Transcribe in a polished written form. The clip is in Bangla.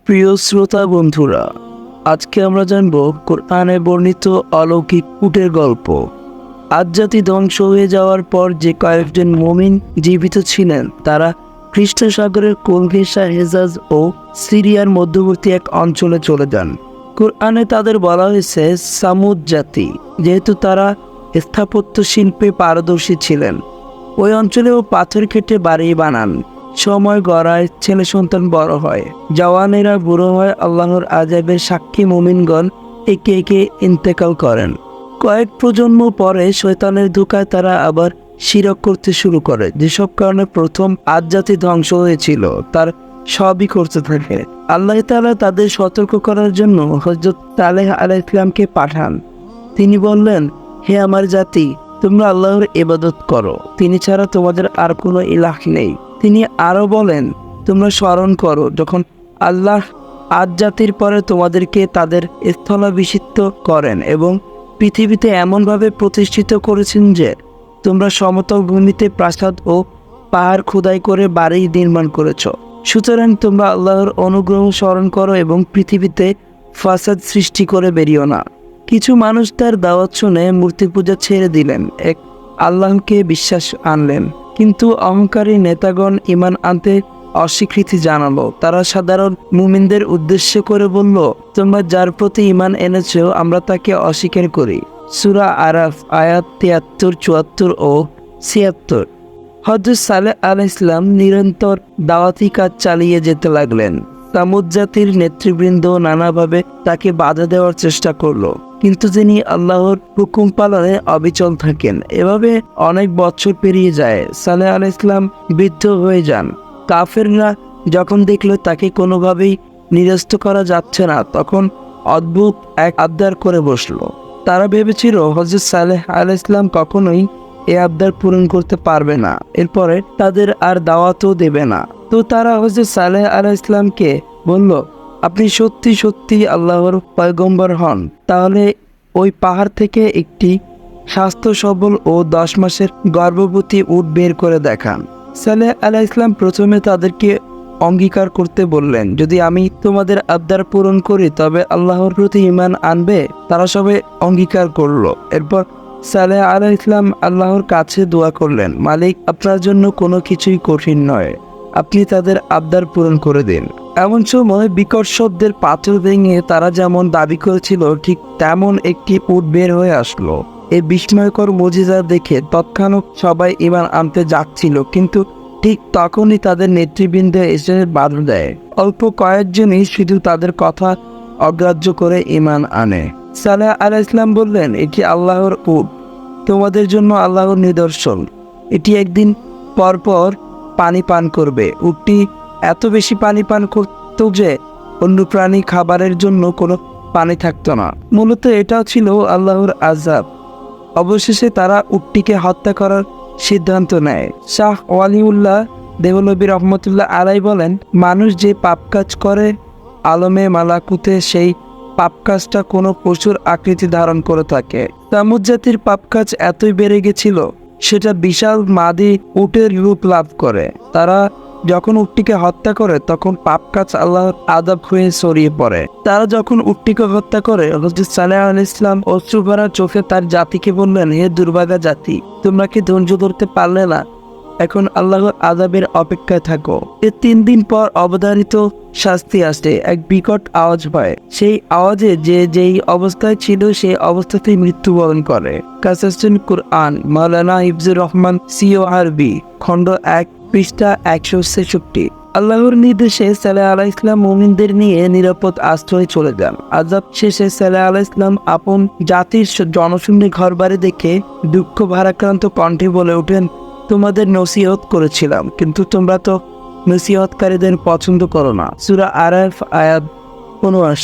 প্রিয় শ্রোতা বন্ধুরা, আজকে আমরা জানব কোরআনে বর্ণিত অলৌকিক উটের গল্প। আদ জাতি ধ্বংস হয়ে যাওয়ার পর যে কয়েকজন মুমিন জীবিত ছিলেন তারা খ্রিস্ট সাগরের কোল ঘেঁষা হেজাজ ও সিরিয়ার মধ্যবর্তী এক অঞ্চলে চলে যান। কোরআনে তাদের বলা হয়েছে সামুদ জাতি, যেহেতু তারা স্থাপত্য শিল্পে পারদর্শী ছিলেন। ওই অঞ্চলেও পাথর কেটে বাড়ি বানান। সময় গড়ায়, ছেলে সন্তান বড় হয়, জওয়ানেরা বুড়ো হয়। আল্লাহর আযাবের সাক্ষী মুমিনগণ একে একে ইন্তেকাল করেন। কয়েক প্রজন্ম পরে শয়তানের ধোঁকায় তারা আবার শিরক করতে শুরু করে। যেসব কারণে প্রথম আদ জাতি ধ্বংস হয়েছিল তার সবই করতে থাকে। আল্লাহ তাআলা তাদের সতর্ক করার জন্য হযরত সালেহ আলাইহিস সালামকে পাঠান। তিনি বললেন, হে আমার জাতি, তোমরা আল্লাহর ইবাদত করো, তিনি ছাড়া তোমাদের আর কোনো ইলাহ নেই। তিনি আরো বলেন, তোমরা স্মরণ করো যখন আল্লাহ আদ জাতির পরে তোমাদেরকে তাদের স্থলাভিষিক্ত করেন এবং পৃথিবীতে এমনভাবে প্রতিষ্ঠিত করেছেন যে তোমরা সমতল ভূমিতে প্রাসাদ ও পাহাড় খোদাই করে বাড়ি নির্মাণ করেছ। সুতরাং তোমরা আল্লাহর অনুগ্রহ স্মরণ করো এবং পৃথিবীতে ফাসাদ সৃষ্টি করে বেরিও না। কিছু মানুষ তার দাওয়াত শুনে মূর্তি পূজা ছেড়ে দিলেন, এক আল্লাহকে বিশ্বাস আনলেন। কিন্তু অহংকারী নেতাগণ ঈমান আনতে অস্বীকৃতি জানালো। তারা সাধারণ মুমিনদের উদ্দেশ্য করে বলল, তোমরা যার প্রতি ঈমান এনেছো আমরা তাকে অস্বীকার করি। সূরা আরাফ আয়াত ৭৩, ৭৪ ও ৭৬। হযরত সালেহ আলাইহিস সালাম নিরন্তর দাওয়াতি কাজ চালিয়ে যেতে লাগলেন। সামুদ জাতির নেতৃবৃন্দ নানাভাবে তাকে বাধা দেওয়ার চেষ্টা করলো, কিন্তু তিনি আল্লাহর হুকুম পালনে অবিচল থাকেন। এভাবে অনেক বছর পেরিয়ে যায়। সালেহ আলাইহিস সালাম বৃদ্ধ হয়ে যান। কাফেররা যখন দেখল তাকে কোনোভাবেই নিরস্ত করা যাচ্ছে না, তখন অদ্ভুত এক আবদার করে বসলো। তারা ভেবেছিল হযরত সালেহ আলাইহিস সালাম কখনোই এ আবদার পূরণ করতে পারবে না, এরপরে তাদের আর দাওয়াতও দেবে না। তো তারা হযরত সালেহ আলাইহিস সালামকে বলল, আপনি সত্যি সত্যি আল্লাহর পয়গম্বর হন, তাহলে ওই পাহাড় থেকে একটি স্বাস্থ্য সবল ও 10 মাসের গর্ভবতী উট বের করে দেখান। সালেহ আলাইহিস সালাম প্রথমে তাদেরকে অঙ্গীকার করতে বললেন, যদি আমি তোমাদের আবদার পূরণ করি তবে আল্লাহর প্রতি ঈমান আনবে। তারা সবাই অঙ্গীকার করলো। এরপর সালেহ আলাইহিস সালাম আল্লাহর কাছে দোয়া করলেন, মালিক, আপনার জন্য কোনো কিছুই কঠিন নয়, আপনি তাদের আবদার পূরণ করে দিন। এমন সময় বিকট শব্দের পাথর ভেঙে তারা যেমন দাবি করেছিল ঠিক তেমন একটি উট বের হয়ে আসলো। এই বিস্ময়কর মুজিজা দেখে তৎক্ষণাৎ সবাই ঈমান আনতে যাচ্ছিল, কিন্তু ঠিক তখনই তাদের নেতৃবৃন্দ এসে বাধা দেয়। অল্প কয়েকজনই শুধু তাদের কথা অগ্রাহ্য করে ঈমান আনে। সালেহ আলাইহিস সালাম বললেন, এটি আল্লাহর উট, তোমাদের জন্য আল্লাহর নিদর্শন। এটি একদিন পর পর পানি পান করবে। উটটি এত বেশি পানি পান করত যে অন্য প্রাণী খাবারের জন্য কোনো পানি থাকতো না। মূলত এটাও ছিল আল্লাহর আযাব। অবশেষে তারা উটটিকে হত্যা করার সিদ্ধান্ত নেয়। শাহ ওয়ালিউল্লাহ দেহলভী রহমতুল্লাহ আলাই বলেন, মানুষ যে পাপ কাজ করে আলমে মালাকুতে সেই পাপ কাজটা কোনো পশুর আকৃতি ধারণ করে থাকে। সামুদ জাতির পাপ কাজ এতই বেড়ে গেছিল সেটা বিশাল মাদি উটের রূপ লাভ করে। তারা যখন উটটিকে হত্যা করে তখন পাপ কাজ আল্লাহর আযাব হয়ে ছড়িয়ে পড়ে। তারা যখন উটটিকে হত্যা করে হযরত সালেহ আলাইহিস সালাম অশ্রুভরা চোখে তার জাতিকে বললেন, হে দুর্ভাগা জাতি, তোমরা কি ধৈর্য ধরতে পারলে না? এখন আল্লাহর আযাবের অপেক্ষায় থাকো। এর 3 দিন পর অবধারিত শাস্তি আসে। এক বিকট আওয়াজ হয়। সেই আওয়াজে যে যেই অবস্থায় ছিল সেই অবস্থাতেই মৃত্যুবরণ করে। কাসাসুল কুরআন, মাওলানা হিফজুর রহমান সিও আরবি, খণ্ড 1, পৃষ্ঠা 166। আল্লাহর নির্দেশে সালেহ আলাইহিস সালাম মুমিনদের নিয়ে নিরাপদ আশ্রয়ে চলে যান। আযাব শেষে সালেহ আলাইহিস সালাম আপন জাতির জনশূন্য ঘরবাড়ি দেখে দুঃখ ভারাক্রান্ত কণ্ঠে বলে ওঠেন, তোমাদের নসিহত করেছিলাম, কিন্তু তোমরা তো নসিহতকারীদের পছন্দ করো না। সূরা আরাফ আয়াত ৭৯।